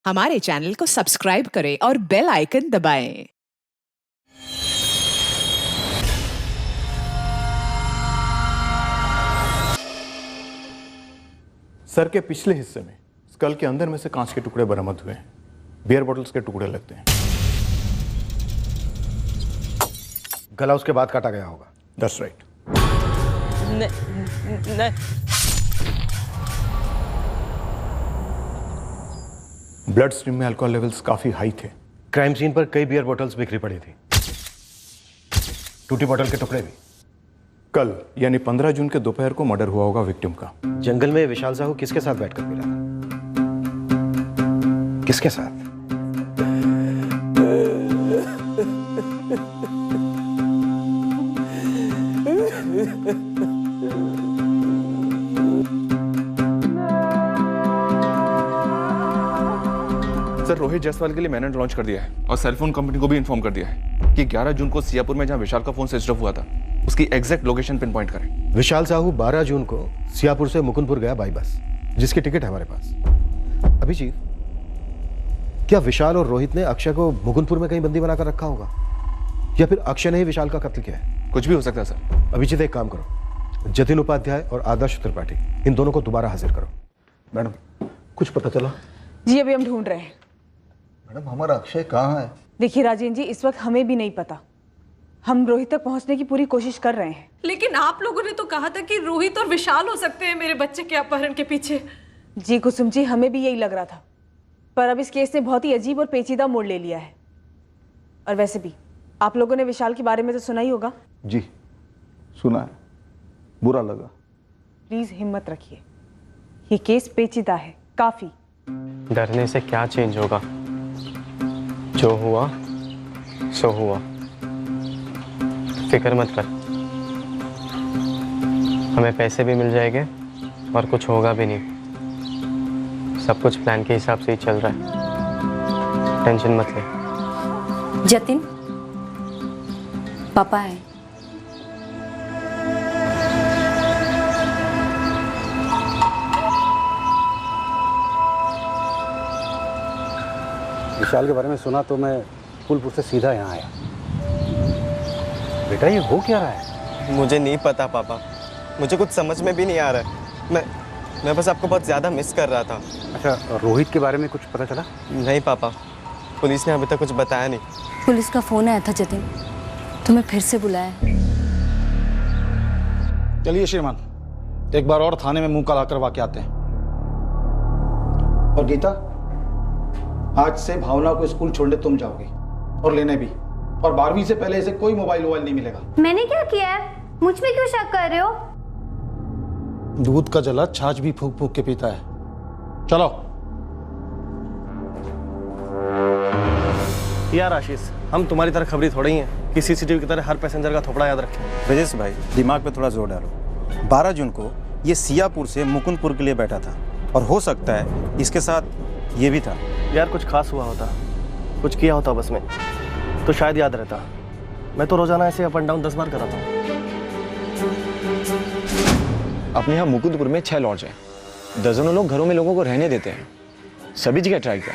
हमारे चैनल को सब्सक्राइब करें और बेल आइकन दबाएं। सर के पिछले हिस्से में स्कल के अंदर में से कांच के टुकड़े बरामद हुए हैं। बियर बॉटल्स के टुकड़े लगते हैं। गला उसके बाद काटा गया होगा। That's right. ब्लड स्ट्रीम में अल्कोहल लेवल्स काफी हाई थे। क्राइम सीन पर कई बियर बोतल्स बिखरी पड़ी थी, टूटी बोतल के टुकड़े भी। कल यानी 15 जून के दोपहर को मर्डर हुआ होगा विक्टिम का। जंगल में विशाल साहू किसके साथ बैठकर पी रहा था? किसके साथ? सर, रोहित जायसवाल के लिए मैंने लॉन्च कर दिया है और सेलफोन कंपनी को भी इन्फॉर्म कर दिया है कि 11 जून को सियापुर में जहां विशाल का फोन स्विच ऑफ हुआ था उसकी एग्जैक्ट लोकेशन पिन पॉइंट करें। विशाल साहू 12 जून को सियापुर से मुकुंदपुर गया बाई बस, जिसकी टिकट है हमारे पास। अभी चीफ, क्या विशाल और रोहित ने अक्षय को मुकुंदपुर में कहीं बंदी बनाकर रखा होगा, या फिर अक्षय ने ही विशाल का कत्ल किया है? कुछ भी हो सकता है सर। अभिजीत, एक काम करो, जतिन उपाध्याय और आदर्श त्रिपाठी, इन दोनों को दोबारा हाजिर करो। मैडम, कुछ पता चला? जी अभी हम ढूंढ रहे हैं। मैडम, हमारा अक्षय कहाँ है? देखिए राजेंद्र जी, इस वक्त हमें भी नहीं पता। हम रोहित तक पहुंचने की पूरी कोशिश कर रहे हैं। लेकिन आप लोगों ने तो कहा था कि रोहित और विशाल हो सकते हैं मेरे बच्चे के अपहरण के पीछे। जी कुसुम जी, हमें भी यही लग रहा था, पर अब इस केस ने बहुत ही अजीब और पेचीदा मोड़ ले लिया है। और वैसे भी आप लोगों ने विशाल के बारे में तो सुना ही होगा। जी सुना है, बुरा लगा। प्लीज हिम्मत रखिए, ये केस पेचीदा है काफी। डरने से क्या चेंज होगा? जो हुआ सो हुआ, फिक्र मत कर। हमें पैसे भी मिल जाएंगे और कुछ होगा भी नहीं। सब कुछ प्लान के हिसाब से ही चल रहा है, टेंशन मत ले। जतिन, पापा है। विशाल के बारे में सुना तो मैं फूलपुर से सीधा यहाँ आया। बेटा, ये हो क्या रहा है? मुझे नहीं पता पापा, मुझे कुछ समझ में भी नहीं आ रहा है। मैं बस आपको बहुत ज़्यादा मिस कर रहा था। अच्छा, रोहित के बारे में कुछ पता चला? नहीं पापा, पुलिस ने अभी तक कुछ बताया नहीं। पुलिस का फोन आया था जतिन, तुम्हें फिर से बुलाया। चलिए श्रीमान, एक बार और थाने में मुंह काला करवा के आते हैं। और गीता, आज से भावना को स्कूल छोड़ने तुम जाओगी, और लेने भी। और 12वीं से पहले इसे कोई मोबाइल नहीं मिलेगा। मैंने क्या किया है? मुझ में क्यों शक कर रहे हो? दूध का जला छाछ भी फूक फूक के पीता है। चलो। यार आशीष, हम तुम्हारी तरह खबरी थोड़ी हैं कि सीसीटीवी की तरह हर पैसेंजर का थोपड़ा याद रखें। ब्रजेश भाई, दिमाग पे थोड़ा जोर डालो। 12 जून को ये सियापुर से मुकुंदपुर के लिए बैठा था, और हो सकता है इसके साथ ये भी था। यार कुछ खास हुआ होता, कुछ किया होता बस में, तो शायद याद रहता। मैं तो रोजाना ऐसे अप एंड डाउन 10 बार कराता हूँ। अपने यहाँ मुकुंदपुर में 6 लॉज हैं। दर्जनों लोग घरों में लोगों को रहने देते हैं। सभी जगह ट्राई किया,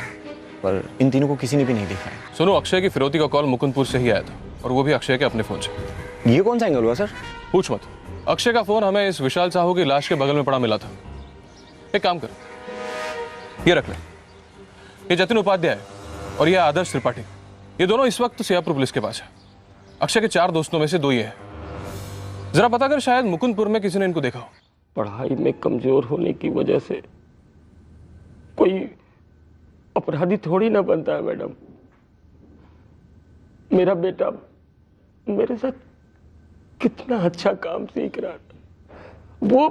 पर इन तीनों को किसी ने भी नहीं देखा है। सुनो, अक्षय की फिरौती का कॉल मुकुंदपुर से ही आया था, और वो भी अक्षय के अपने फोन से। ये कौन सा एंगल हुआ सर? पूछ मत। अक्षय का फोन हमें इस विशाल साहू की लाश के बगल में पड़ा मिला था। एक काम कर, ये रख ले। ये जतिन उपाध्याय और ये आदर्श त्रिपाठी, ये दोनों इस वक्त सियापुर पुलिस के पास है। अक्षय के 4 दोस्तों में से 2 ये है। जरा पता कर, शायद मुकुंदपुर में किसी ने इनको देखा हो। पढ़ाई में कमजोर होने की वजह से कोई अपराधी थोड़ी ना बनता है मैडम। मेरा बेटा मेरे साथ कितना अच्छा काम सीख रहा था। वो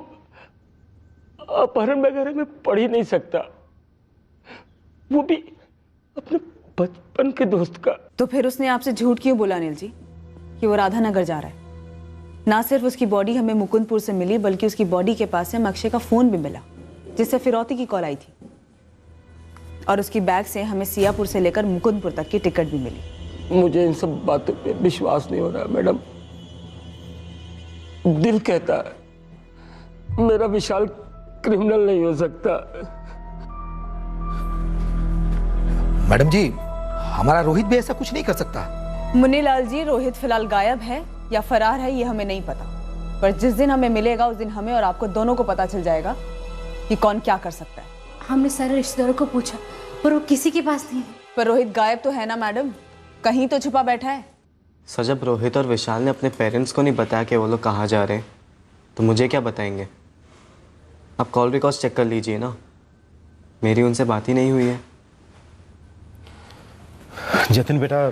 अपहरण वगैरह में पढ़ ही नहीं सकता, वो भी अपने बचपन के दोस्त का। तो फिर उसने आपसे झूठ क्यों बोला अनिल जी कि वो राधानगर जा रहा है? ना सिर्फ उसकी बॉडी हमें मुकुंदपुर से मिली, बल्कि उसकी बॉडी के पास से हमें अक्षय का फोन भी मिला, जिससे फिरौती की कॉल आई थी। और उसकी बैग से हमें सियापुर से लेकर मुकुंदपुर तक की टिकट भी मिली। मुझे इन सब बातों पे विश्वास नहीं हो रहा मैडम। दिल कहता है मेरा विशाल क्रिमिनल नहीं हो सकता। मैडम जी, हमारा रोहित भी ऐसा कुछ नहीं कर सकता। मुन्नीलाल जी, रोहित फिलहाल गायब है या फरार है ये हमें नहीं पता, पर जिस दिन हमें मिलेगा उस दिन हमें और आपको दोनों को पता चल जाएगा कि कौन क्या कर सकता है। हमने सारे रिश्तेदारों को पूछा पर वो किसी के पास नहीं है। पर रोहित गायब तो है ना मैडम, कहीं तो छुपा बैठा है। सर, जब रोहित और विशाल ने अपने पेरेंट्स को नहीं बताया कि वो लोग कहाँ जा रहे हैं, तो मुझे क्या बताएंगे? आप कॉल रिकॉर्ड्स चेक कर लीजिए ना, मेरी उनसे बात ही नहीं हुई है। जतिन बेटा,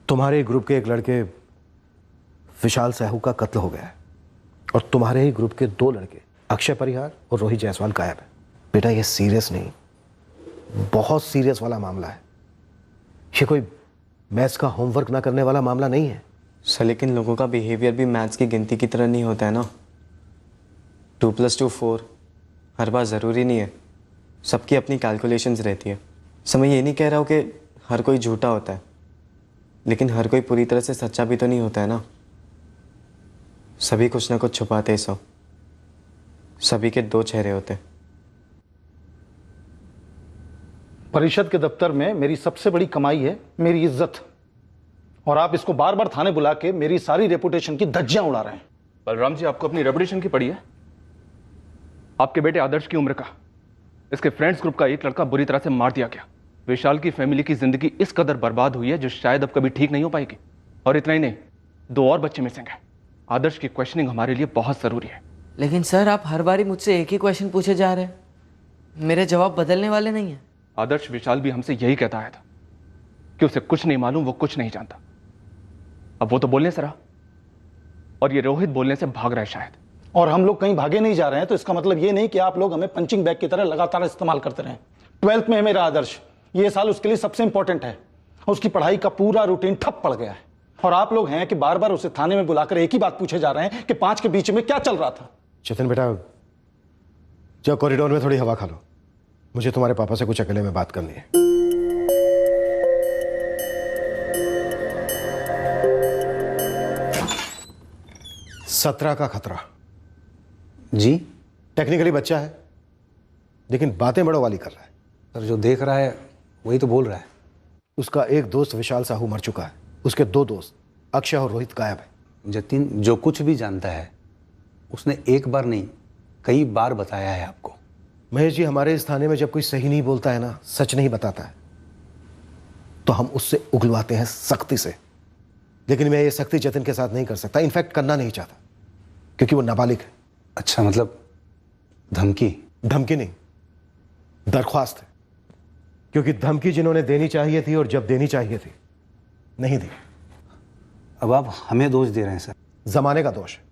तुम्हारे ग्रुप के एक लड़के विशाल साहू का कत्ल हो गया है और तुम्हारे ही ग्रुप के 2 लड़के अक्षय परिहार और रोहित जायसवाल गायब है। बेटा, ये सीरियस नहीं, बहुत सीरियस वाला मामला है। ये कोई मैथ्स का होमवर्क ना करने वाला मामला नहीं है। सर, लेकिन लोगों का बिहेवियर भी मैथ्स की गिनती की तरह नहीं होता है ना। 2 + 2 4 हर बार ज़रूरी नहीं है, सबकी अपनी कैलकुलेशंस रहती है। सर, मैं ये नहीं कह रहा हूँ कि हर कोई झूठा होता है, लेकिन हर कोई पूरी तरह से सच्चा भी तो नहीं होता है ना। सभी कुछ ना कुछ छुपाते हैं। सभी के 2 चेहरे होते हैं। परिषद के दफ्तर में मेरी सबसे बड़ी कमाई है मेरी इज्जत, और आप इसको बार बार थाने बुला के मेरी सारी रेपुटेशन की धज्जियां उड़ा रहे हैं। बलराम जी, आपको अपनी रेपुटेशन की पड़ी है? आपके बेटे आदर्श की उम्र का इसके फ्रेंड्स ग्रुप का एक लड़का बुरी तरह से मार दिया गया। विशाल की फैमिली की जिंदगी इस कदर बर्बाद हुई है जो शायद अब कभी ठीक नहीं हो पाएगी। और इतना ही नहीं, 2 और बच्चे मिसिंग हैं। आदर्श की क्वेश्चनिंग हमारे लिए बहुत जरूरी है। लेकिन सर, आप हर बारी मुझसे एक ही क्वेश्चन पूछे जा रहे हैं, मेरे जवाब बदलने वाले नहीं हैं। आदर्श, विशाल भी हमसे यही कहता आया था कि उसे कुछ नहीं मालूम, वो कुछ नहीं जानता। अब वो तो बोलने से रहा, और ये रोहित बोलने से भाग रहा है शायद। और हम लोग कहीं भागे नहीं जा रहे हैं, तो इसका मतलब ये नहीं कि आप लोग हमें पंचिंग बैग की तरह लगातार इस्तेमाल करते रहें। 12th में है मेरा आदर्श, ये साल उसके लिए सबसे इंपॉर्टेंट है। उसकी पढ़ाई का पूरा रूटीन ठप पड़ गया है, और आप लोग हैं कि बार बार उसे थाने में बुलाकर एक ही बात पूछे जा रहे हैं कि 5 के बीच में क्या चल रहा था। जतिन बेटा, जाओ कॉरिडोर में थोड़ी हवा खा लो, मुझे तुम्हारे पापा से कुछ अकेले में बात करनी है। सत्रह का खतरा जी। टेक्निकली बच्चा है, लेकिन बातें बड़ों वाली कर रहा है। सर, जो देख रहा है वही तो बोल रहा है। उसका एक दोस्त विशाल साहू मर चुका है, उसके 2 दोस्त अक्षय और रोहित गायब है। जतिन जो कुछ भी जानता है उसने एक बार नहीं कई बार बताया है आपको। महेश जी, हमारे इस थाने में जब कोई सही नहीं बोलता है ना, सच नहीं बताता है, तो हम उससे उगलवाते हैं सख्ती से। लेकिन मैं ये सख्ती जतिन के साथ नहीं कर सकता, इनफैक्ट करना नहीं चाहता, क्योंकि वो नाबालिग है। अच्छा, मतलब धमकी? धमकी नहीं, दरख्वास्त है। क्योंकि धमकी जिन्होंने देनी चाहिए थी और जब देनी चाहिए थी, नहीं दी। अब आप हमें दोष दे रहे हैं सर। जमाने का दोष है।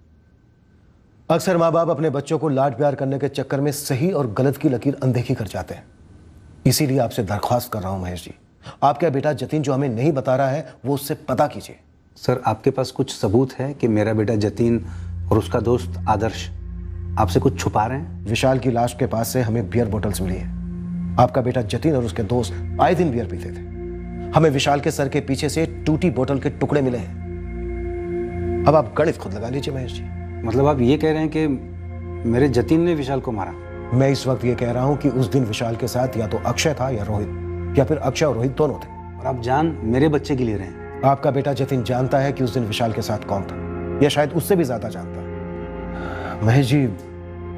अक्सर माँ बाप अपने बच्चों को लाड प्यार करने के चक्कर में सही और गलत की लकीर अनदेखी कर जाते हैं। इसीलिए आपसे दरख्वास्त कर रहा हूं महेश जी, आपका बेटा जतिन जो हमें नहीं बता रहा है वो उससे पता कीजिए। सर, आपके पास कुछ सबूत है कि मेरा बेटा जतिन और उसका दोस्त आदर्श आपसे कुछ छुपा रहे हैं? विशाल की लाश के पास से हमें बियर बोतल्स मिली है। आपका बेटा जतिन और उसके दोस्त आए दिन बियर पीते थे। हमें विशाल के सर के पीछे से टूटी बोतल के टुकड़े मिले हैं। अब आप गणित खुद लगा लीजिए महेश जी। मतलब आप ये कह रहे हैं कि मेरे जतिन ने विशाल को मारा? मैं इस वक्त ये कह रहा हूं कि उस दिन विशाल के साथ या तो अक्षय था या रोहित, या फिर अक्षय और रोहित दोनों थे। और आप जान मेरे बच्चे के लिए रहे हैं? आपका बेटा जतिन जानता है कि उस दिन विशाल के साथ कौन था, या शायद उससे भी ज्यादा जानता है। महेश जी,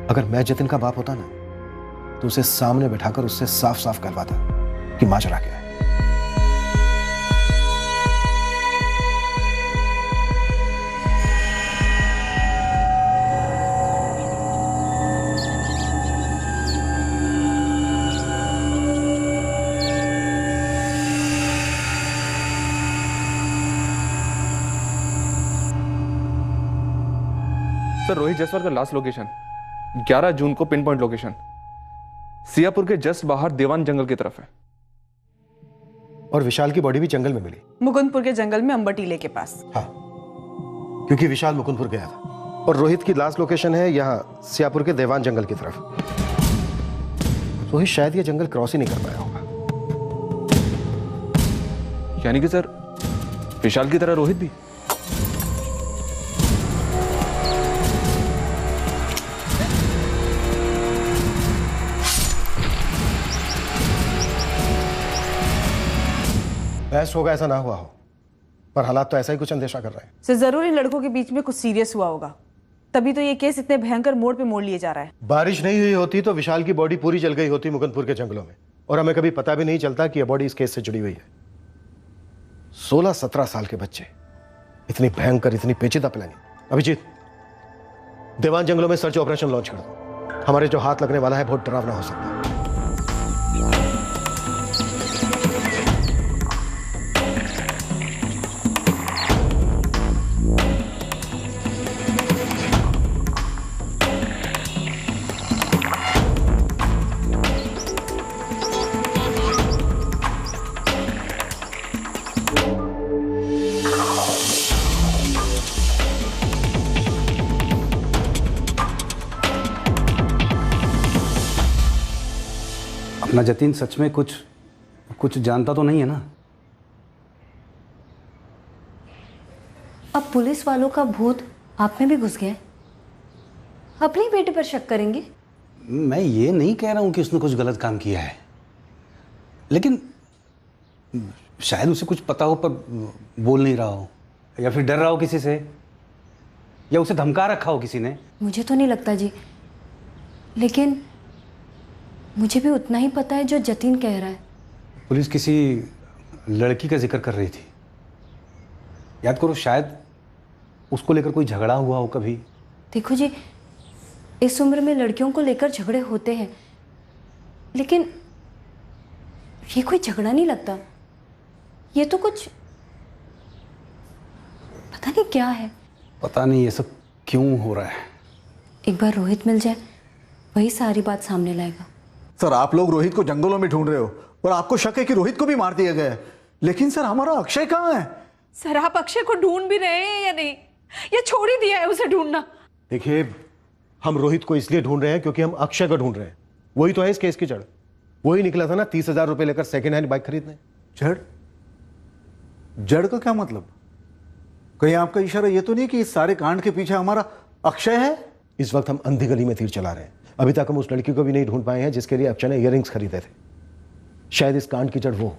अगर मैं जतिन का बाप होता ना, तो उसे सामने बिठाकर उससे साफ साफ करवाता कि माजरा क्या है। सर, रोहित जायसवाल का लास्ट लोकेशन 11 जून को पिन पॉइंट लोकेशन सियापुर के जस्ट बाहर देवान जंगल की तरफ है। और विशाल की बॉडी भी जंगल में मिली, मुकुंदपुर के जंगल में अंबर टीले के पास। हाँ, क्योंकि विशाल मुकुंदपुर गया था। और रोहित की लास्ट लोकेशन है यहाँ सियापुर के देवान जंगल की तरफ। रोहित शायद ये जंगल क्रॉस ही नहीं कर पाया होगा। यानी कि सर, विशाल की तरह रोहित भी? बहस होगा ऐसा ना हुआ हो, पर हालात तो ऐसा ही कुछ अंदेशा कर रहे हैं। सर जरूर इन लड़कों के बीच में कुछ सीरियस हुआ होगा, तभी तो ये केस इतने भयंकर मोड़ पे मोड़ लिए जा रहा है। बारिश नहीं हुई होती तो विशाल की बॉडी पूरी जल गई होती मुकुंदपुर के जंगलों में, और हमें कभी पता भी नहीं चलता कि यह बॉडी इस केस से जुड़ी हुई है। 16-17 साल के बच्चे, इतनी भयंकर, इतनी पेचीदा प्लानिंग। अभिजीत, देवान जंगलों में सर्च ऑपरेशन लॉन्च कर दो। हमारे जो हाथ लगने वाला है बहुत डरावना हो सकता है। अपना जतीन सच में कुछ जानता तो नहीं है ना? अब पुलिस वालों का भूत आप में भी घुस गया है। अपने बेटे पर शक करेंगे? मैं ये नहीं कह रहा हूं कि उसने कुछ गलत काम किया है, लेकिन शायद उसे कुछ पता हो पर बोल नहीं रहा हो, या फिर डर रहा हो किसी से, या उसे धमका रखा हो किसी ने। मुझे तो नहीं लगता जी, लेकिन मुझे भी उतना ही पता है जो जतीन कह रहा है। पुलिस किसी लड़की का जिक्र कर रही थी, याद करो, शायद उसको लेकर कोई झगड़ा हुआ हो कभी। देखो जी, इस उम्र में लड़कियों को लेकर झगड़े होते हैं, लेकिन ये कोई झगड़ा नहीं लगता। ये तो कुछ पता नहीं क्या है। पता नहीं ये सब क्यों हो रहा है। एक बार रोहित मिल जाए, वही सारी बात सामने लाएगा। सर, आप लोग रोहित को जंगलों में ढूंढ रहे हो और आपको शक है कि रोहित को भी मार दिया गया है, लेकिन सर हमारा अक्षय कहाँ है? सर आप अक्षय को ढूंढ भी रहे हैं या नहीं? ये छोड़ ही दिया है उसे ढूंढना। देखिए, हम रोहित को इसलिए ढूंढ रहे हैं क्योंकि हम अक्षय को ढूंढ रहे हैं। वही तो है इस केस की जड़। वही निकला था ना 30,000 रुपए लेकर सेकेंड हैंड बाइक खरीदने। जड़? जड़ का क्या मतलब? कहीं आपका इशारा ये तो नहीं कि इस सारे कांड के पीछे हमारा अक्षय है? इस वक्त हम अंधी गली में तीर चला रहे हैं। अभी तक हम उस लड़की को भी नहीं ढूंढ पाए हैं जिसके लिए अक्षय ने इयररिंग्स खरीदे थे। शायद इस कांड की जड़ वो,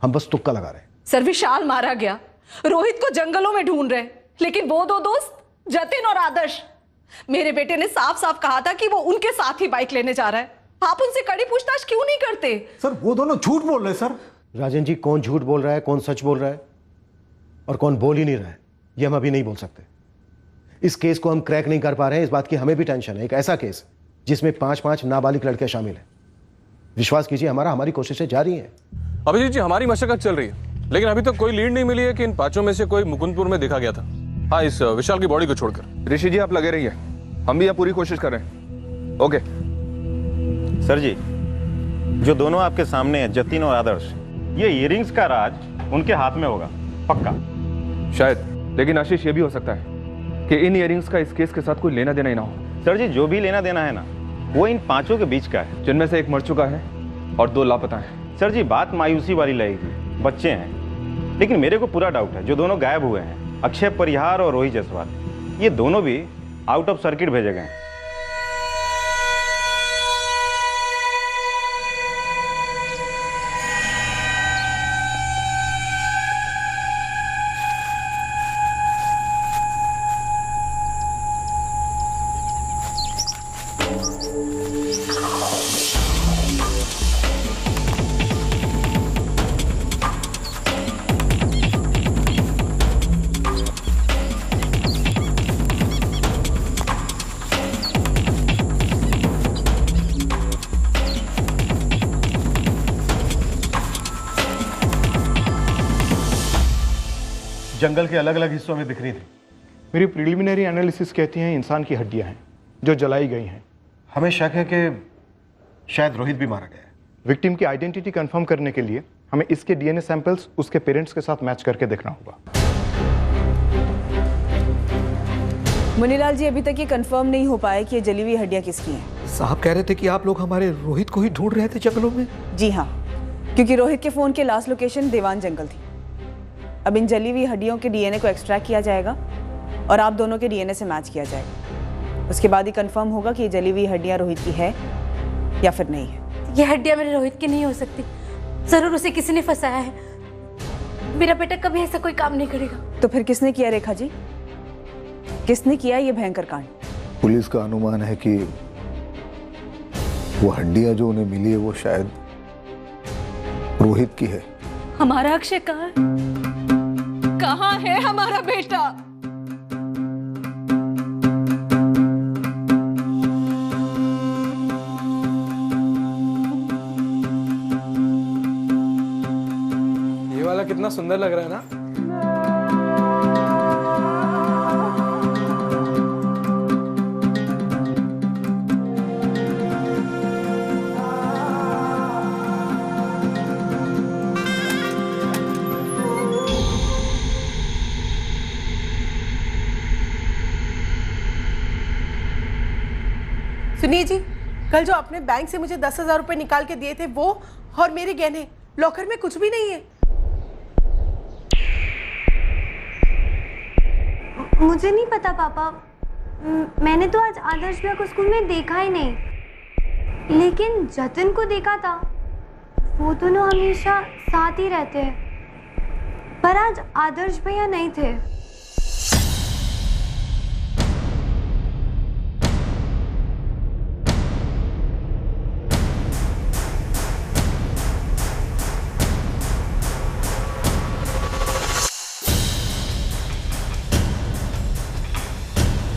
हम बस तुक्का लगा रहे हैं। सर विशाल मारा गया, रोहित को जंगलों में ढूंढ रहे, लेकिन वो दो दोस्त जतिन और आदर्श, मेरे बेटे ने साफ साफ कहा था कि वो उनके साथ ही बाइक लेने जा रहा है। आप उनसे कड़ी पूछताछ क्यों नहीं करते? सर वो दोनों झूठ बोल रहे हैं। सर राजन जी, कौन झूठ बोल रहा है, कौन सच बोल रहा है और कौन बोल ही नहीं रहा है, ये हम अभी नहीं बोल सकते। इस केस को हम क्रैक नहीं कर पा रहे हैं, इस बात की हमें भी टेंशन है। एक ऐसा केस जिसमें 5 नाबालिग लड़के शामिल हैं। विश्वास कीजिए, हमारी कोशिशें जारी हैं। अभिजीत जी, हमारी मशक्कत चल रही है, लेकिन अभी तक कोई लीड नहीं मिली है कि इन 5 में से कोई मुकुंदपुर में देखा गया था। हाँ, इस विशाल की बॉडी को छोड़कर। ऋषि जी आप लगे रहिए, हम भी यहाँ पूरी कोशिश कर रहे हैं। ओके सर जी, जो दोनों आपके सामने हैं, जतिन और आदर्श, ये इयररिंग्स का राज उनके हाथ में होगा, पक्का। शायद, लेकिन आशीष ये भी हो सकता है कि इन इयररिंग्स का इस केस के साथ कोई लेना देना ही ना हो। सर जी, जो भी लेना देना है ना, वो इन 5 के बीच का है, जिनमें से एक मर चुका है और 2 लापता हैं। सर जी, बात मायूसी वाली लगेगी, बच्चे हैं, लेकिन मेरे को पूरा डाउट है जो दोनों गायब हुए हैं, अक्षय परिहार और रोहित जायसवाल, ये दोनों भी आउट ऑफ सर्किट भेजे गए हैं। जंगल के अलग अलग हिस्सों में बिखरी थी। मेरी प्रिलिमिनरी एनालिसिस कहती हैं इंसान की हड्डियां हैं जो जलाई गई हैं। हमें शक है कि शायद रोहित भी मारा गया है। विक्टिम की आइडेंटिटी कंफर्म करने के लिए हमें इसके डीएनए सैंपल्स उसके पेरेंट्स के साथ मैच करके देखना होगा। मुनीलाल जी, अभी तक ये कंफर्म नहीं हो पाया कि ये जली हुई हड्डियां किसकी हैं। साहब कह रहे थे कि आप लोग हमारे रोहित को ही ढूंढ रहे थे जंगलों में। जी हाँ, क्योंकि रोहित के फोन के लास्ट लोकेशन देवान जंगल थी। अब इन जली हुई हड्डियों के डीएनए को एक्सट्रैक्ट किया जाएगा और आप दोनों के डीएनए से मैच किया जाएगा। उसके बाद ही कंफर्म होगा कि ये जली हुई हड्डियां रोहित की है या फिर नहीं है। ये हड्डियां मेरे रोहित की नहीं हो सकती, जरूर उसे किसी ने फंसाया है। मेरा बेटा कभी ऐसा कोई काम नहीं करेगा। तो फिर किसने किया रेखा जी? किसने किया ये भयंकर कांड? पुलिस का अनुमान है कि वो हड्डियां जो उन्हें मिली है वो शायद रोहित की है। हमारा अक्षय कहाँ है? कहाँ है हमारा बेटा? ये वाला कितना सुंदर लग रहा है ना। सुनिए जी, कल जो आपने बैंक से मुझे 10,000 रुपए निकाल के दिए थे वो और मेरे गहने लॉकर में कुछ भी नहीं है। मुझे नहीं पता पापा, मैंने तो आज आदर्श भैया को स्कूल में देखा ही नहीं, लेकिन जतिन को देखा था। वो दोनों हमेशा साथ ही रहते हैं, पर आज आदर्श भैया नहीं थे।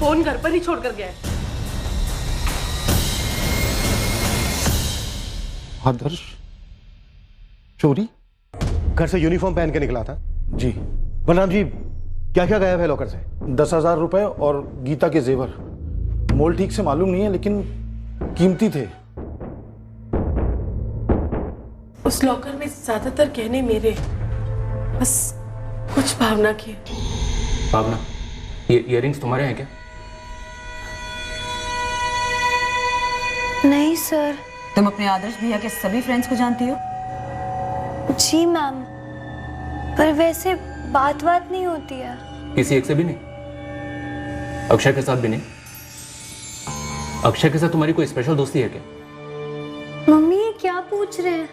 फोन घर पर ही छोड़कर गया है। आदर्श चोरी? घर से यूनिफॉर्म पहन के निकला था जी। बलराम जी, क्या क्या गायब है लॉकर से? 10,000 रुपए और गीता के जेवर। मोल ठीक से मालूम नहीं है लेकिन कीमती थे। उस लॉकर में ज्यादातर गहने मेरे, बस कुछ भावना की। भावना, ये इयररिंग्स तुम्हारे हैं क्या? नहीं सर। तुम अपने आदर्श भैया के सभी फ्रेंड्स को जानती हो? जी मैम, पर वैसे बात नहीं होती है। किसी एक से भी नहीं? अक्षय के साथ भी नहीं? अक्षय के साथ तुम्हारी कोई स्पेशल दोस्ती है क्या? मम्मी ये क्या पूछ रहे हैं?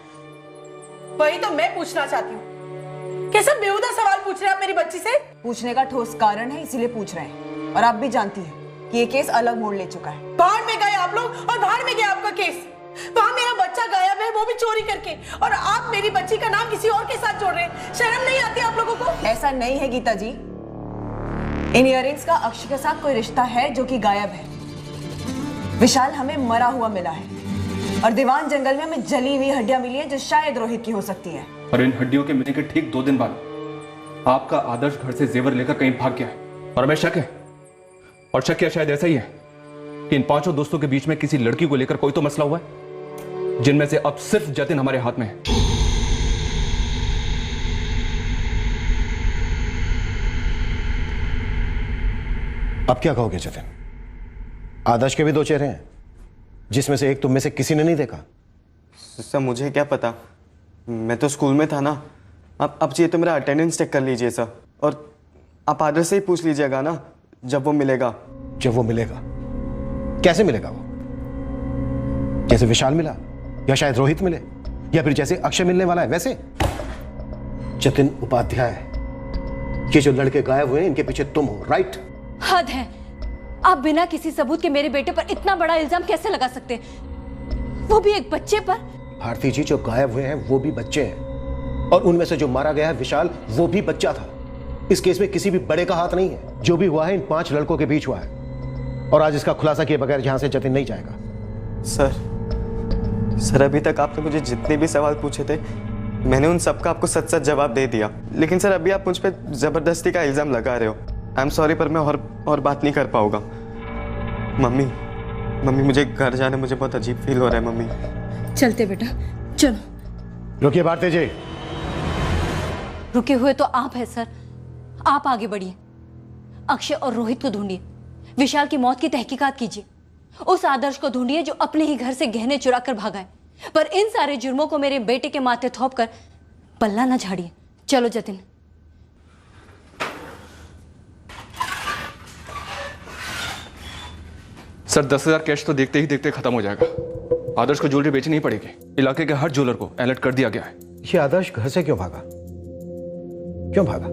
वही तो मैं पूछना चाहती हूँ। कैसा बेहुदा सवाल पूछ रहे हैं आप मेरी बच्ची से? पूछने का ठोस कारण है, इसीलिए पूछ रहे हैं। और आप भी जानती हैं कि ये केस अलग मोड़ ले चुका है। बाहर में गए आप लोग और बाहर में गया आपका केस। वहाँ मेरा बच्चा गायब है, वो भी चोरी करके, और आप मेरी बच्ची का नाम किसी और के साथ जोड़ रहे हैं। शर्म नहीं आती आप लोगों को? ऐसा नहीं है गीता जी, इन इयररिंग्स का अक्षय के साथ कोई रिश्ता है जो कि गायब है। विशाल हमें मरा हुआ मिला है और दीवान जंगल में हमें जली हुई हड्डियां मिली है जो शायद रोहित की हो सकती है। और इन हड्डियों के मिलने के ठीक 2 दिन बाद आपका आदर्श घर से जेवर लेकर कहीं भाग गया है और हमें शक है, और शक क्या शायद ऐसा ही है कि इन 5 दोस्तों के बीच में किसी लड़की को लेकर कोई तो मसला हुआ है, जिनमें से अब सिर्फ जतिन हमारे हाथ में है। अब क्या कहोगे जतिन? आदर्श के भी 2 चेहरे हैं, जिसमें से एक तुम में से किसी ने नहीं देखा। सर मुझे क्या पता, मैं तो स्कूल में था ना। अब चाहिए तो मेरा अटेंडेंस चेक कर लीजिए सर, और आप आदर्श से ही पूछ लीजिएगा ना जब वो मिलेगा। जब वो मिलेगा? कैसे मिलेगा वो? जैसे विशाल मिला, या शायद रोहित मिले, या फिर जैसे अक्षय मिलने वाला है वैसे? जतिन उपाध्याय, ये जो लड़के गायब हुए इनके पीछे तुम हो, राइट? हद है, आप बिना किसी सबूत के मेरे बेटे पर इतना बड़ा इल्जाम कैसे लगा सकते, वो भी एक बच्चे पर? भारती जी, जो गायब हुए हैं वो भी बच्चे हैं, और उनमें से जो मारा गया है विशाल, वो भी बच्चा था। इस केस में किसी भी बड़े का हाथ नहीं है। जो भी हुआ है इन 5 लड़कों के बीच हुआ है, और आज इसका खुलासा किए बगैर यहां से जतिन नहीं जाएगा। सर अभी तक आपने मुझे जितने भी सवाल पूछे थे, मैंने उन सबका आपको सच सच जवाब दे दिया। लेकिन सर अभी आप मुझ पर जबरदस्ती का इल्जाम लगा रहे हो। आई एम सॉरी, पर मैं और बात नहीं कर पाऊंगा। मम्मी मुझे घर जाने मुझे बहुत अजीब फील हो रहा है। मम्मी चलते बेटा, चलो। रुकिए भारती जी। रुके हुए तो आप है सर, आप आगे बढ़िए। अक्षय और रोहित को ढूंढिए, विशाल की मौत की तहकीकात कीजिए, उस आदर्श को ढूंढिए जो अपने ही घर से गहने चुरा कर भागा है। पर इन सारे जुर्मों को मेरे बेटे के माथे थोप कर पल्ला ना झाड़िए। चलो जतिन। सर 10,000 कैश तो देखते ही देखते खत्म हो जाएगा। आदर्श को ज्वेलरी बेचनी ही पड़ेगी। इलाके के हर ज्वेलर को अलर्ट कर दिया गया है। ये आदर्श घर से क्यों भागा? क्यों भागा?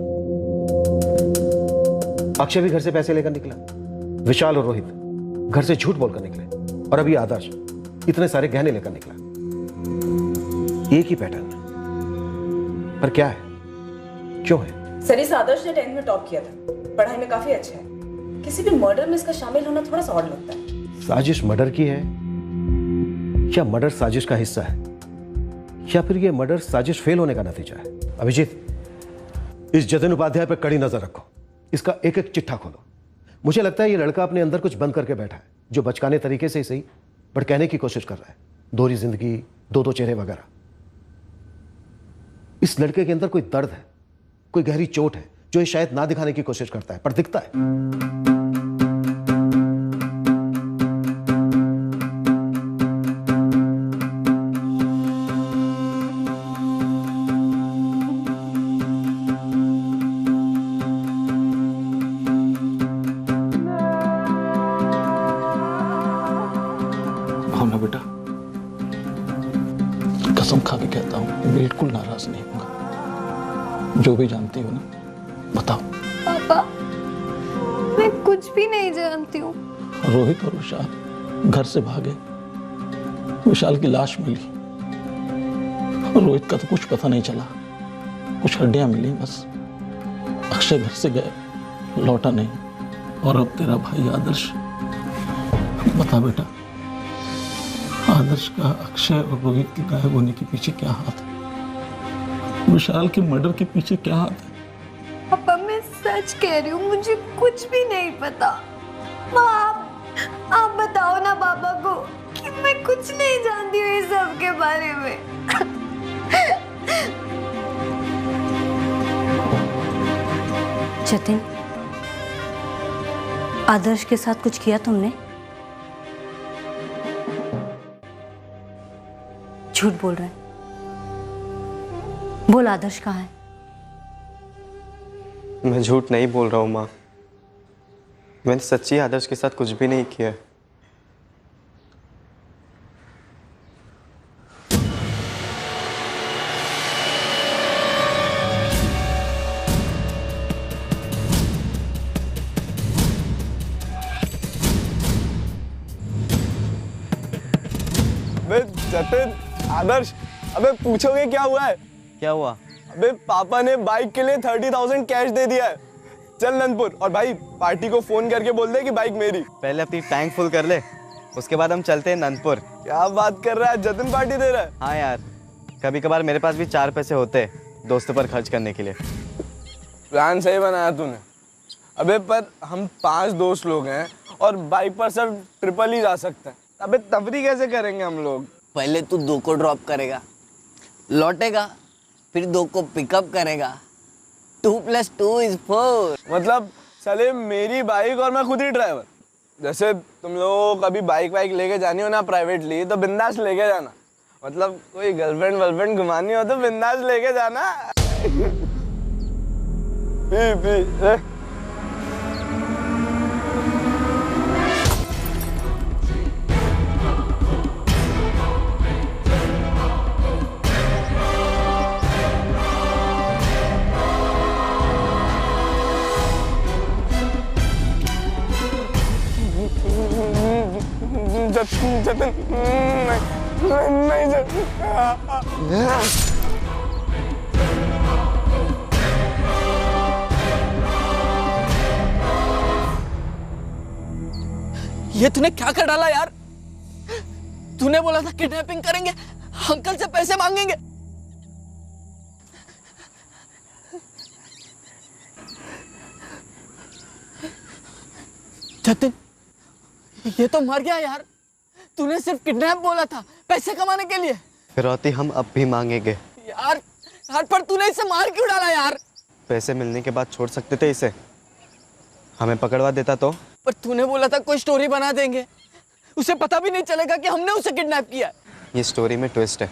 अक्षय भी घर से पैसे लेकर निकला, विशाल और रोहित घर से झूठ बोलकर निकले, और अभी आदर्श इतने सारे गहने लेकर निकला। एक ही पैटर्न है, पर क्या है, क्यों है? सर, इस आदर्श ने 10th में टॉप किया था, पढ़ाई में काफी अच्छा है। किसी भी मर्डर में इसका शामिल होना थोड़ा सा ऑड लगता है। साजिश मर्डर की है या मर्डर साजिश का हिस्सा है, या फिर यह मर्डर साजिश फेल होने का नतीजा है? अभिजीत, इस जतिन उपाध्याय पर कड़ी नजर रखो, इसका एक एक चिट्ठा खोलो। मुझे लगता है यह लड़का अपने अंदर कुछ बंद करके बैठा है, जो बचकाने तरीके से ही सही बट कहने की कोशिश कर रहा है, दोहरी जिंदगी, दो चेहरे वगैरह। इस लड़के के अंदर कोई दर्द है, कोई गहरी चोट है, जो ये शायद ना दिखाने की कोशिश करता है, पर दिखता है। भावना बेटा, कसम खा के कहता हूं, बिल्कुल नाराज नहीं होगा। जो भी जानती हो ना, बताओ। पापा, मैं कुछ भी नहीं जानती हूँ। रोहित और विशाल घर से भागे, विशाल की लाश मिली, रोहित का तो कुछ पता नहीं चला, कुछ हड्डियां मिली बस। अक्षय घर से गए, लौटा नहीं, और अब तेरा भाई आदर्श। बता बेटा, आदर्श का अक्षय और रोहित के गायब होने के पीछे क्या हाथ है? विशाल के मर्डर के पीछे क्या हाथ है? पापा, मैं सच कह रही हूँ, मुझे कुछ भी नहीं पता। माँ, आप बताओ ना पापा को कि मैं कुछ नहीं जानती हूँ इस सब के बारे में। जतिन, आदर्श के साथ कुछ किया तुमने? झूठ बोल रहे हैं। बोल, आदर्श कहाँ है? मैं झूठ नहीं बोल रहा हूँ माँ, मैंने सच्ची आदर्श के साथ कुछ भी नहीं किया। जतिन, आदर्श, अबे पूछोगे क्या हुआ है? क्या हुआ? अबे पापा ने बाइक के लिए 30,000 कैश दे दिया है। चल नंदपुर, और भाई पार्टी को फोन करके बोल दे कि बाइक मेरी। पहले अपनी टैंक फुल कर ले, उसके बाद हम चलते हैं नंदपुर। क्या बात कर रहा है, जतिन पार्टी दे रहा है? हाँ यार, कभी कभार मेरे पास भी 4 पैसे होते दोस्तों पर खर्च करने के लिए। प्लान सही बनाया तूने। अबे पर हम 5 दोस्त लोग हैं और बाइक पर सब ट्रिपल ही जा सकते हैं। अबे तफरी कैसे करेंगे हम लोग? पहले तू 2 को ड्रॉप करेगा, लौटेगा, फिर 2 को पिकअप करेगा। 2 + 2 = 4। मतलब चले मेरी बाइक और मैं खुद ही ड्राइवर। जैसे तुम लोगों को कभी बाइक वाइक लेके जानी हो ना प्राइवेटली, तो बिंदास लेके जाना। मतलब कोई गर्लफ्रेंड वर्लफ्रेंड घुमानी हो तो बिंदास लेके जाना। पी जतिन, नहीं जतिन। ये तूने क्या कर डाला यार? तूने बोला था किडनैपिंग करेंगे, अंकल से पैसे मांगेंगे। जतिन, ये तो मर गया यार। तूने सिर्फ किडनैप बोला था, पैसे कमाने के लिए। फिरौती हम अब भी मांगेंगे। यार पर तूने इसे मार क्यों डाला यार? पैसे मिलने के बाद छोड़ सकते थे इसे, हमें पकड़वा देता तो। पर तूने बोला था कोई स्टोरी बना देंगे, उसे पता भी नहीं चलेगा कि हमने उसे किडनैप किया है। ये स्टोरी में ट्विस्ट है।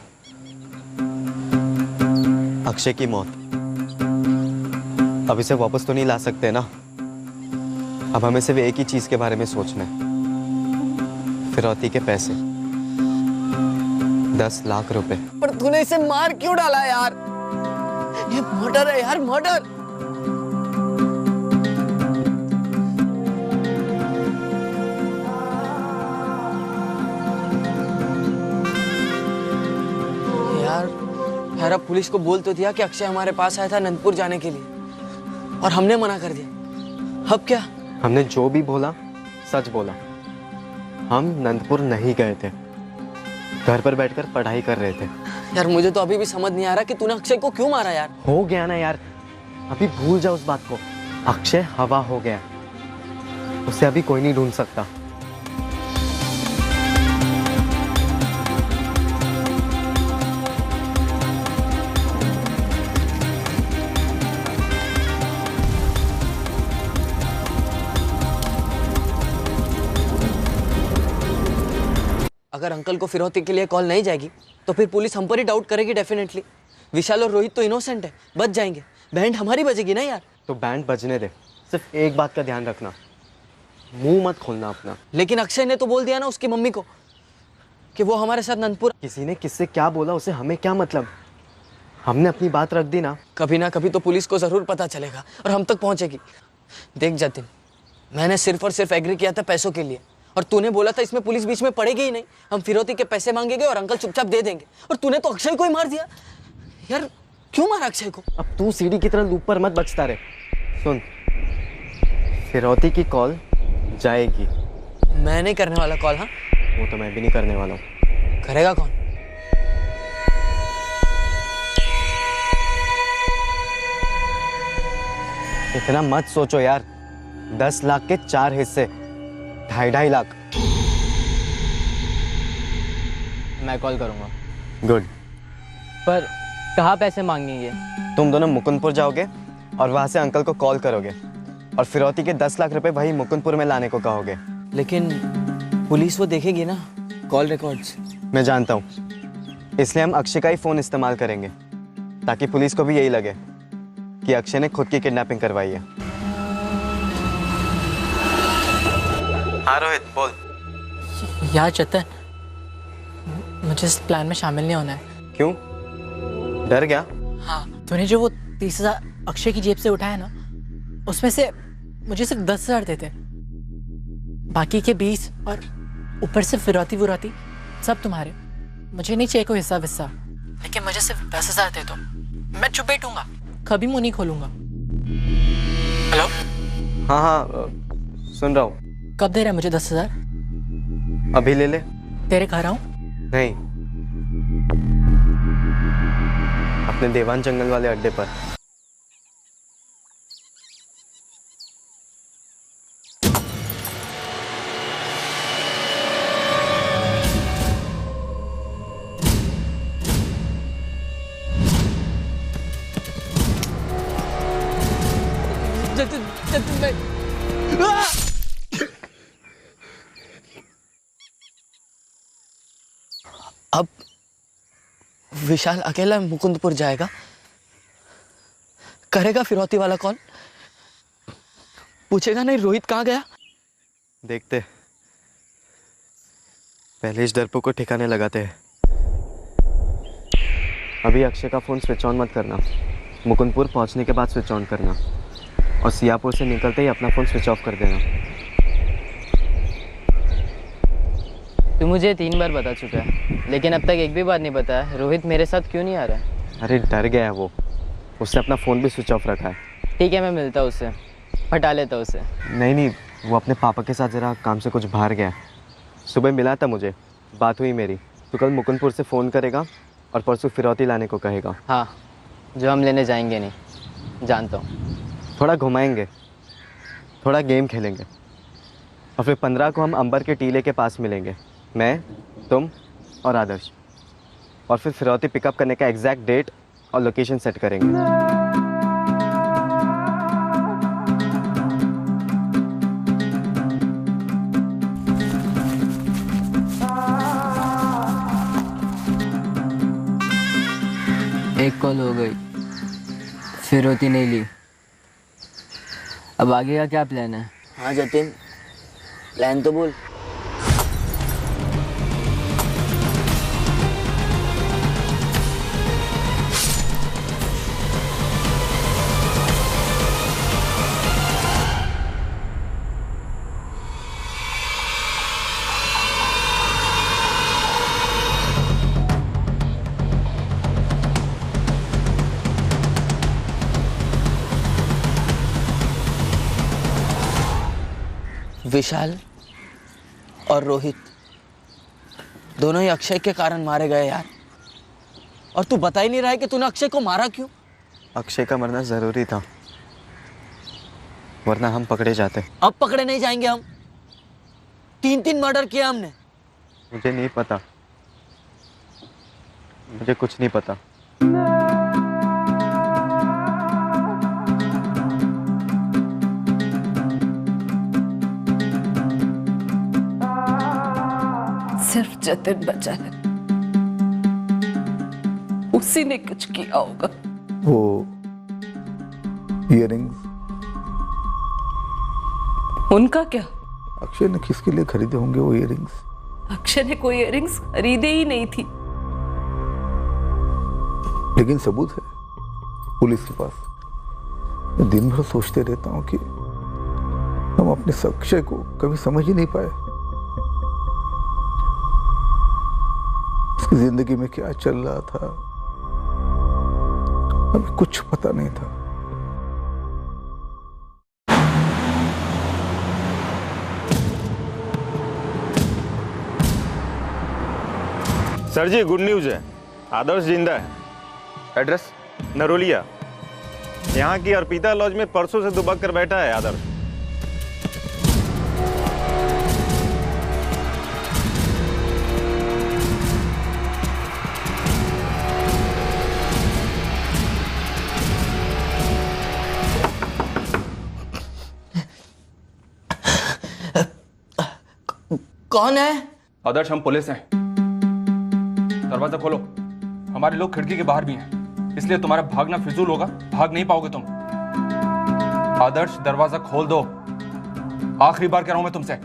अक्षय की मौत, अब इसे वापस तो नहीं ला सकते ना। अब हमें सिर्फ एक ही चीज के बारे में सोचना है, फिरौती के पैसे, 10 लाख रुपए। पर तूने इसे मार क्यों डाला यार? ये मर्डर है यार, मर्डर। यार अब पुलिस को बोल तो दिया कि अक्षय हमारे पास आया था नंदपुर जाने के लिए और हमने मना कर दिया। अब क्या? हमने जो भी बोला सच बोला। हम नंदपुर नहीं गए थे, घर पर बैठकर पढ़ाई कर रहे थे। यार मुझे तो अभी भी समझ नहीं आ रहा कि तूने अक्षय को क्यों मारा यार। हो गया ना यार, अभी भूल जा उस बात को। अक्षय हवा हो गया, उसे अभी कोई नहीं ढूंढ सकता। अगर अंकल को फिरौती के लिए कॉल नहीं जाएगी तो फिर पुलिस हम पर ही डाउट करेगी डेफिनेटली। विशाल और रोहित तो इनोसेंट है, बच जाएंगे। बैंड हमारी बजेगी ना यार। तो बैंड बजने दे, सिर्फ एक बात का ध्यान रखना, मुंह मत खोलना अपना। लेकिन अक्षय ने तो बोल दिया ना उसकी मम्मी को कि वो हमारे साथ नंदपुर। किसी ने किससे क्या बोला उसे हमें क्या मतलब, हमने अपनी बात रख दी ना। कभी ना कभी तो पुलिस को जरूर पता चलेगा और हम तक पहुंचेगी। देख जतिन, मैंने सिर्फ और सिर्फ एग्री किया था पैसों के लिए, और तूने बोला था इसमें पुलिस बीच में पड़ेगी ही नहीं, हम फिरौती के पैसे मांगेंगे और अंकल चुपचाप दे देंगे। और तूने तो अक्षय को ही मार दिया यार। क्यों मारा अक्षय को? अब तू सीढ़ी की तरह लूप पर मत बचता रहे। सुन, फिरौती की कॉल जाएगी। मैं नहीं करने वाला कॉल। हाँ, वो तो मैं भी नहीं करने वाला हूँ। करेगा कौन? इतना मत सोचो यार, 10 लाख के 4 हिस्से, 2.5 लाख। मैं कॉल करूंगा। गुड। पर कहाँ पैसे मांगेंगे? तुम दोनों मुकुंदपुर जाओगे और वहां से अंकल को कॉल करोगे और फिरौती के 10 लाख रुपए वही मुकुंदपुर में लाने को कहोगे। लेकिन पुलिस वो देखेगी ना कॉल रिकॉर्ड्स। मैं जानता हूँ, इसलिए हम अक्षय का ही फोन इस्तेमाल करेंगे ताकि पुलिस को भी यही लगे कि अक्षय ने खुद की किडनैपिंग करवाई है। हाँ रोहित बोल। यार चेतन, मुझे इस प्लान में शामिल नहीं होना है। क्यों, डर गया? हाँ, तूने जो वो 30,000 अक्षय की जेब से उठाया ना, उसमें से मुझे सिर्फ 10,000 देते, बाकी के 20 और ऊपर से फिरौती वुरौती सब तुम्हारे। मुझे नहीं चाहिए कोई हिस्सा विस्सा, लेकिन मुझे सिर्फ 10,000 दे दो। मैं चुप बैठूंगा, कभी मुंह नहीं खोलूंगा। हेलो? हाँ हाँ सुन रहा हूँ। कब दे रहा है मुझे 10,000? अभी ले ले। तेरे घर आऊं? नहीं, अपने देवान जंगल वाले अड्डे पर। अब विशाल अकेला मुकुंदपुर जाएगा, करेगा फिरौती वाला कॉल, पूछेगा नहीं रोहित कहाँ गया। देखते, पहले इस डरपोक को ठिकाने लगाते हैं। अभी अक्षय का फोन स्विच ऑन मत करना, मुकुंदपुर पहुंचने के बाद स्विच ऑन करना, और सियापुर से निकलते ही अपना फोन स्विच ऑफ कर देना। तू मुझे 3 बार बता चुका है, लेकिन अब तक एक भी बात नहीं बताया रोहित मेरे साथ क्यों नहीं आ रहा है। अरे डर गया है वो, उसने अपना फ़ोन भी स्विच ऑफ रखा है। ठीक है, मैं मिलता हूँ उससे, हटा लेता हूँ उसे। नहीं नहीं, वो अपने पापा के साथ ज़रा काम से कुछ बाहर गया। सुबह मिला था मुझे, बात हुई मेरी। तो कल मुकुंदपुर से फ़ोन करेगा और परसों फिरौती लाने को कहेगा। हाँ, जो हम लेने जाएंगे नहीं, जानता हूँ। थोड़ा घुमाएंगे, थोड़ा गेम खेलेंगे, और फिर 15 को हम अंबर के टीले के पास मिलेंगे, मैं, तुम और आदर्श। और फिर फिरौती पिकअप करने का एग्जैक्ट डेट और लोकेशन सेट करेंगे। एक कॉल हो गई, फिरौती नहीं ली। अब आगे का क्या प्लान है? हाँ जतिन, प्लान तो बोल। विशाल और रोहित दोनों ही अक्षय के कारण मारे गए यार। और तू बता ही नहीं रहा है कि तूने अक्षय को मारा क्यों? अक्षय का मरना जरूरी था, वरना हम पकड़े जाते। अब पकड़े नहीं जाएंगे हम। 3 मर्डर किया हमने। मुझे नहीं पता, मुझे कुछ नहीं पता। सिर्फ जतिन बचा है, उसी ने कुछ किया होगा। वो इयररिंग्स उनका क्या? अक्षय ने किसके लिए खरीदे होंगे वो इयररिंग्स? अक्षय ने कोई इयररिंग्स खरीदे ही नहीं थी। लेकिन सबूत है पुलिस के पास। मैं दिन भर सोचते रहता हूँ कि हम अपने अक्षय को कभी समझ ही नहीं पाए। उसकी जिंदगी में क्या चल रहा था हमें कुछ पता नहीं था। सर जी गुड न्यूज है, आदर्श जिंदा है। एड्रेस नरोलिया। यहाँ की अर्पिता लॉज में परसों से दुबक कर बैठा है आदर्श। कौन है? आदर्श हम पुलिस हैं। दरवाजा खोलो, हमारे लोग खिड़की के बाहर भी हैं, इसलिए तुम्हारा भागना फिजूल होगा, भाग नहीं पाओगे तुम। आदर्श दरवाजा खोल दो, आखिरी बार कह रहा हूं मैं तुमसे।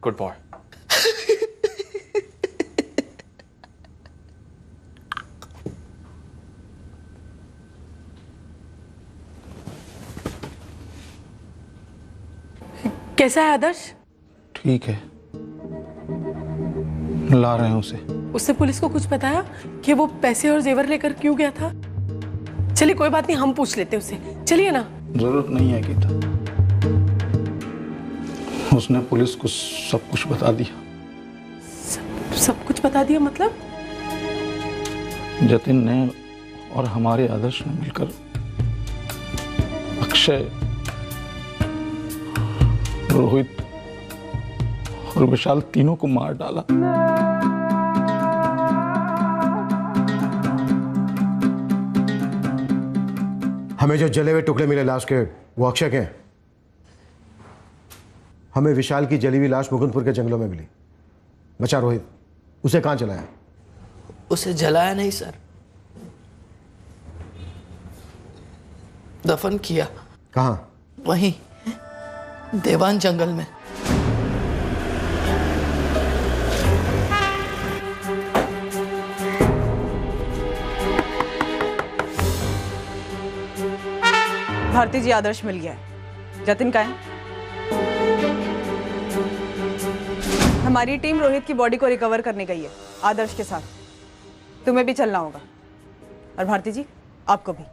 Good boy. कैसा है आदर्श? ठीक है, ला रहे हैं उसे। उसने पुलिस को कुछ बताया कि वो पैसे और जेवर लेकर क्यों गया था? चलिए कोई बात नहीं, हम पूछ लेते हैं उससे। चलिए ना। जरूरत नहीं है गीता, उसने पुलिस को सब कुछ बता दिया। सब कुछ बता दिया मतलब? जतिन ने और हमारे आदर्श ने मिलकर अक्षय, रोहित और विशाल तीनों को मार डाला। हमें जो जले हुए टुकड़े मिले लाश के वो अक्षय के हैं। हमें विशाल की जली हुई लाश मुकुंदपुर के जंगलों में मिली। बचा रोहित, उसे कहां जलाया? उसे जलाया नहीं सर, दफन किया। कहां? वहीं देवान जंगल में। भारती जी, आदर्श मिल गया है। जतिन का है? हमारी टीम रोहित की बॉडी को रिकवर करने गई है आदर्श के साथ। तुम्हें भी चलना होगा, और भारती जी आपको भी।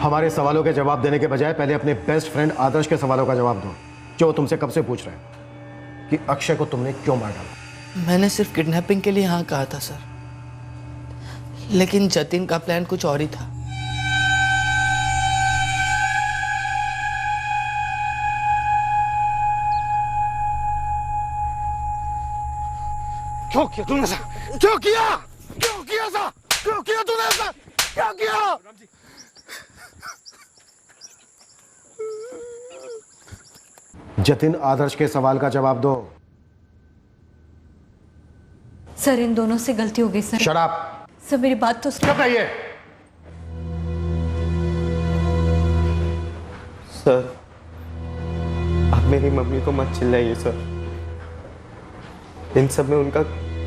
हमारे सवालों के जवाब देने के बजाय पहले अपने बेस्ट फ्रेंड आदर्श के सवालों का जवाब दो, जो वो तुमसे कब से पूछ रहे हैं कि अक्षय को तुमने क्यों मार डाला। मैंने सिर्फ किडनैपिंग के लिए हाँ कहा था सर, लेकिन जतिन का प्लान कुछ और ही था। क्यों किया तूने ऐसा? क्यों किया? क्यों किया ऐसा? क्यों किया तूने ऐसा? क्या किया? जतिन, आदर्श के सवाल का जवाब दो। सर इन दोनों से गलती हो गई सर। Shut up. सर मेरी बात तो सुनो। सर आप मेरी मम्मी को मत चिल्लाइए सर, इन सब में उनका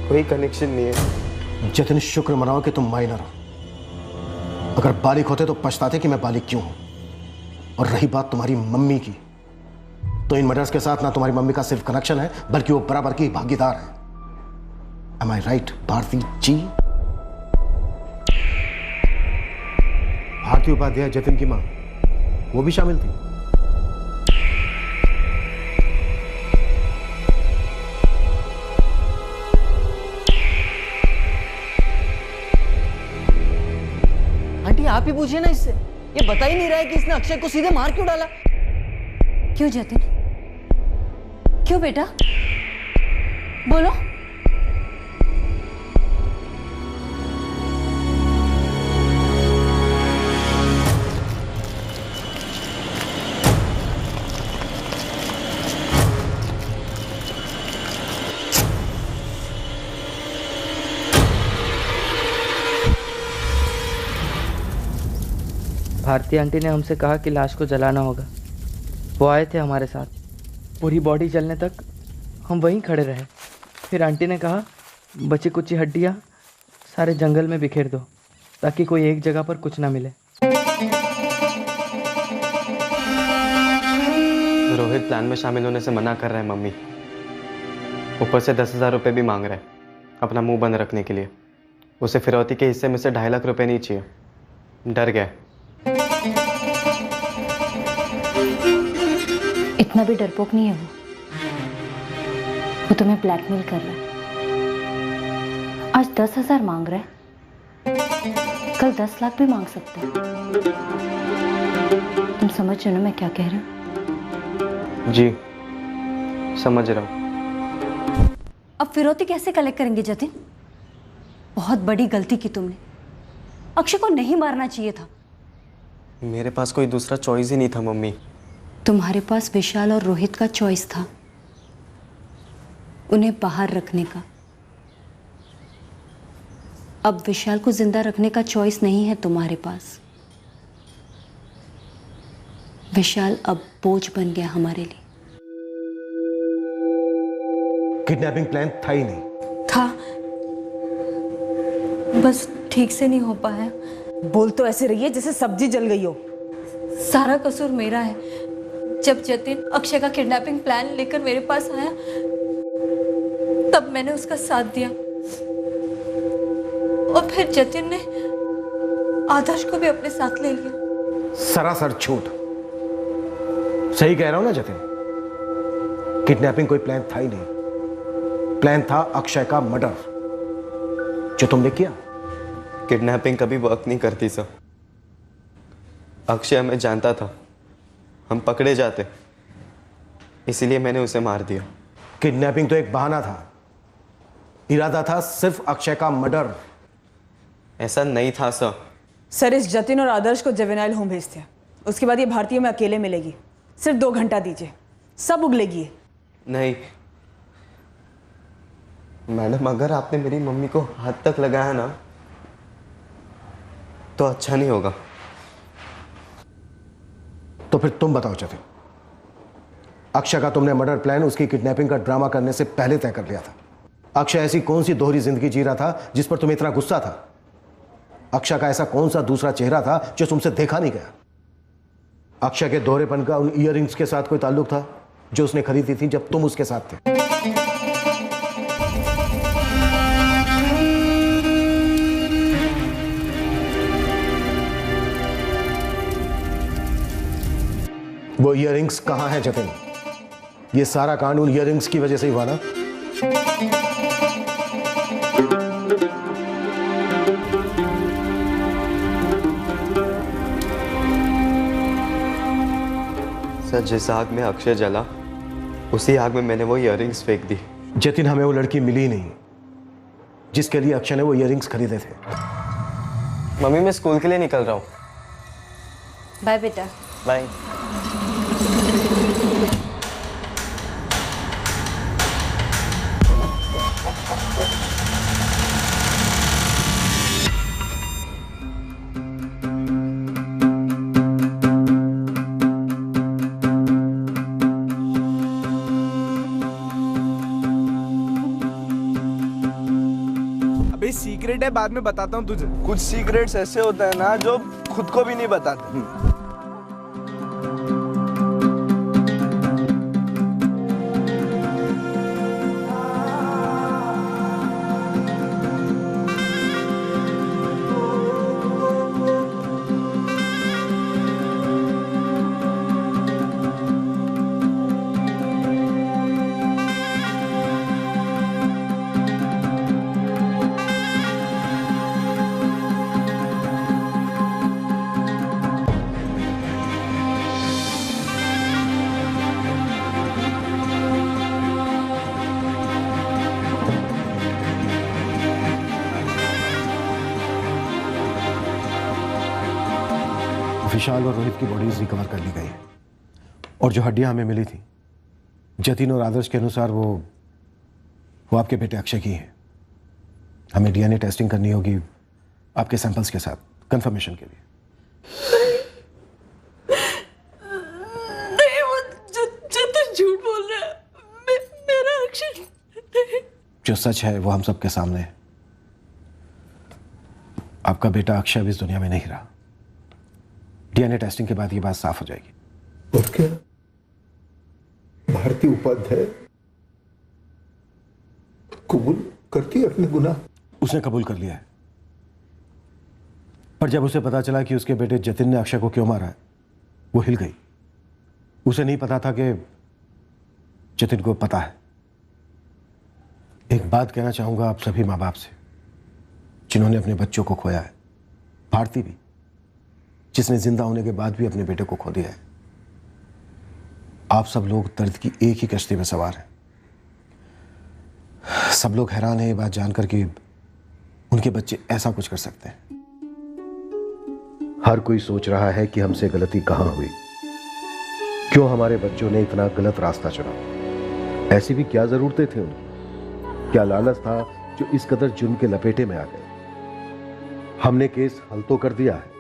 कोई कनेक्शन नहीं है। जतिन, शुक्र मनाओ कि तुम माइनर हो। अगर बालिग होते तो पछताते कि मैं बालिग क्यों हूं। और रही बात तुम्हारी मम्मी की, तो इन मर्डर्स के साथ ना तुम्हारी मम्मी का सिर्फ कनेक्शन है, बल्कि वो बराबर की भागीदार है। Am I right, भारती जी? भारती उपाध्याय जतिन की मां, वो भी शामिल थी। आंटी आप ही पूछिए ना इससे, ये बता ही नहीं रहा है कि इसने अक्षय को सीधे मार क्यों डाला। क्यों जतिन, क्यों बेटा, बोलो। भारती आंटी ने हमसे कहा कि लाश को जलाना होगा। वो आए थे हमारे साथ, पूरी बॉडी जलने तक हम वहीं खड़े रहे। फिर आंटी ने कहा बची कुची हड्डियाँ सारे जंगल में बिखेर दो, ताकि कोई एक जगह पर कुछ ना मिले। रोहित प्लान में शामिल होने से मना कर रहा है मम्मी। ऊपर से 10,000 रुपये भी मांग रहा है अपना मुंह बंद रखने के लिए। उसे फिरौती के हिस्से में से 2.5 लाख रुपए नहीं चाहिए। डर गया। इतना भी डरपोक नहीं है वो तुम्हें ब्लैकमेल कर रहा है। आज 10,000 मांग रहा है, कल 10 लाख भी मांग सकता है। तुम समझ रहे हो ना मैं क्या कह रही हूँ? जी समझ रहा हूँ। अब फिरौती कैसे कलेक्ट करेंगे जतिन? बहुत बड़ी गलती की तुमने। अक्षय को नहीं मारना चाहिए था। मेरे पास कोई दूसरा चॉइस ही नहीं था मम्मी। तुम्हारे पास विशाल और रोहित का चॉइस था, उन्हें बाहर रखने का। अब विशाल को जिंदा रखने का चॉइस नहीं है तुम्हारे पास। विशाल अब बोझ बन गया हमारे लिए। किडनैपिंग प्लान था ही नहीं। था, बस ठीक से नहीं हो पाया। बोल तो ऐसे रही है जैसे सब्जी जल गई हो। सारा कसूर मेरा है। जब जतिन अक्षय का किडनैपिंग प्लान लेकर मेरे पास आया, तब मैंने उसका साथ दिया। और फिर जतिन ने आदर्श को भी अपने साथ ले लिया। सरासर झूठ। सही कह रहा हूं ना जतिन? किडनैपिंग कोई प्लान था ही नहीं। प्लान था अक्षय का मर्डर, जो तुमने किया। किडनैपिंग कभी वर्क नहीं करती सर। अक्षय हमें जानता था, हम पकड़े जाते, इसीलिए मैंने उसे मार दिया। किडनैपिंग तो एक बहाना था, इरादा था सिर्फ अक्षय का मर्डर। ऐसा नहीं था सर। सर, इस जतिन और आदर्श को जुवेनाइल होम भेजते हैं। उसके बाद ये भारतीय में अकेले मिलेगी। सिर्फ 2 घंटा दीजिए, सब उगलेगी। नहीं मैडम, अगर आपने मेरी मम्मी को हाथ तक लगाया ना तो अच्छा नहीं होगा। तो फिर तुम बताओ जतिन, अक्षय का तुमने मर्डर प्लान उसकी किडनैपिंग का ड्रामा करने से पहले तय कर लिया था। अक्षय ऐसी कौन सी दोहरी जिंदगी जी रहा था जिस पर तुम्हें इतना गुस्सा था? अक्षय का ऐसा कौन सा दूसरा चेहरा था जो तुमसे देखा नहीं गया? अक्षय के दोहरेपन का उन ईयररिंग्स के साथ कोई ताल्लुक था जो उसने खरीदी थी जब तुम उसके साथ थे? वो ईयररिंग्स कहां हैं जतिन? ये सारा कांड उन ईयररिंग्स की वजह से ही हुआ ना? सर, जिस आग में अक्षय जला उसी आग में मैंने वो ईयररिंग्स फेंक दी। जतिन, हमें वो लड़की मिली नहीं जिसके लिए अक्षय ने वो ईयररिंग्स खरीदे थे। मम्मी, मैं स्कूल के लिए निकल रहा हूँ। बाय बेटा। बाय। सीक्रेट है, बाद में बताता हूँ तुझे। कुछ सीक्रेट्स ऐसे होते हैं ना जो खुद को भी नहीं बताते। विशाल और रोहित की बॉडीज रिकवर कर ली गई है और जो हड्डियां हमें मिली थी जतिन और आदर्श के अनुसार वो आपके बेटे अक्षय की है। हमें डीएनए टेस्टिंग करनी होगी आपके सैंपल्स के साथ कंफर्मेशन के लिए। नहीं, वो जतिन झूठ बोल रहा है। मेरा अक्षय नहीं। जो सच है वो हम सबके सामने है। आपका बेटा अक्षय भी इस दुनिया में नहीं रहा। डीएनए टेस्टिंग के बाद ये बात साफ हो जाएगी। और क्या भारती उपाध्याय कबूल करती है अपने गुनाह? उसने कबूल कर लिया है, पर जब उसे पता चला कि उसके बेटे जतिन ने अक्षय को क्यों मारा है वो हिल गई। उसे नहीं पता था कि जतिन को पता है। एक बात कहना चाहूंगा आप सभी माँ बाप से जिन्होंने अपने बच्चों को खोया है, भारती भी जिसने जिंदा होने के बाद भी अपने बेटे को खो दिया है। आप सब लोग दर्द की एक ही कश्ती में सवार हैं। सब लोग हैरान हैं ये बात जानकर कि उनके बच्चे ऐसा कुछ कर सकते हैं। हर कोई सोच रहा है कि हमसे गलती कहां हुई, क्यों हमारे बच्चों ने इतना गलत रास्ता चुना। ऐसी भी क्या जरूरतें थी उन्हें, क्या लालच था जो इस कदर जुर्म के लपेटे में आ गए। हमने केस हल तो कर दिया है।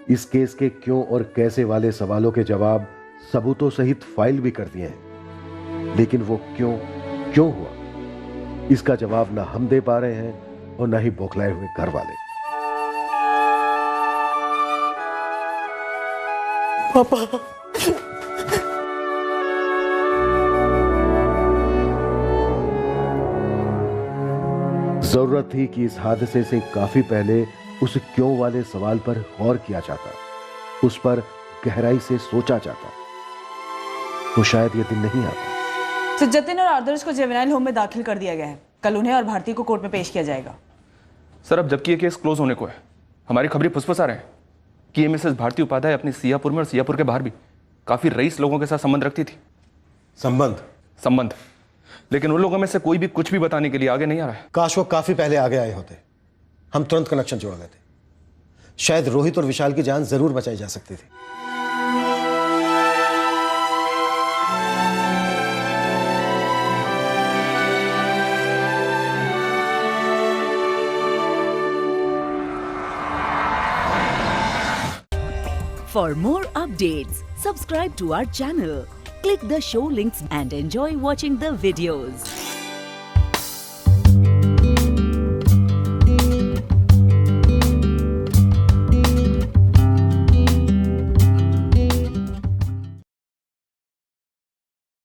इस केस के क्यों और कैसे वाले सवालों के जवाब सबूतों सहित फाइल भी कर दिए हैं, लेकिन वो क्यों हुआ इसका जवाब ना हम दे पा रहे हैं और ना ही बौखलाए हुए घर वाले। पापा, जरूरत थी कि इस हादसे से काफी पहले उस क्यों वाले सवाल पर गौर किया जाता, उस पर गहराई से सोचा जाता, तो शायद यह दिन नहीं आता। तो जतिन और आदर्श को जुवेनाइल होम में दाखिल कर दिया गया है। कल उन्हें और भारती को कोर्ट में पेश किया जाएगा। सर, अब जबकि ये केस क्लोज होने को है, हमारी खबरें फुसफुसा रहे हैं कि ये मिसेस भारती उपाध्याय अपने सियापुर में और सियापुर के बाहर भी काफी रईस लोगों के साथ संबंध रखती थी। संबंध, लेकिन उन लोगों में से कोई भी कुछ भी बताने के लिए आगे नहीं आ रहा है। काश वो काफी पहले आगे आए होते, हम तुरंत कनेक्शन जोड़ लेते। शायद रोहित और विशाल की जान जरूर बचाई जा सकती थी। For more updates, subscribe to our channel, click the show links and enjoy watching the videos.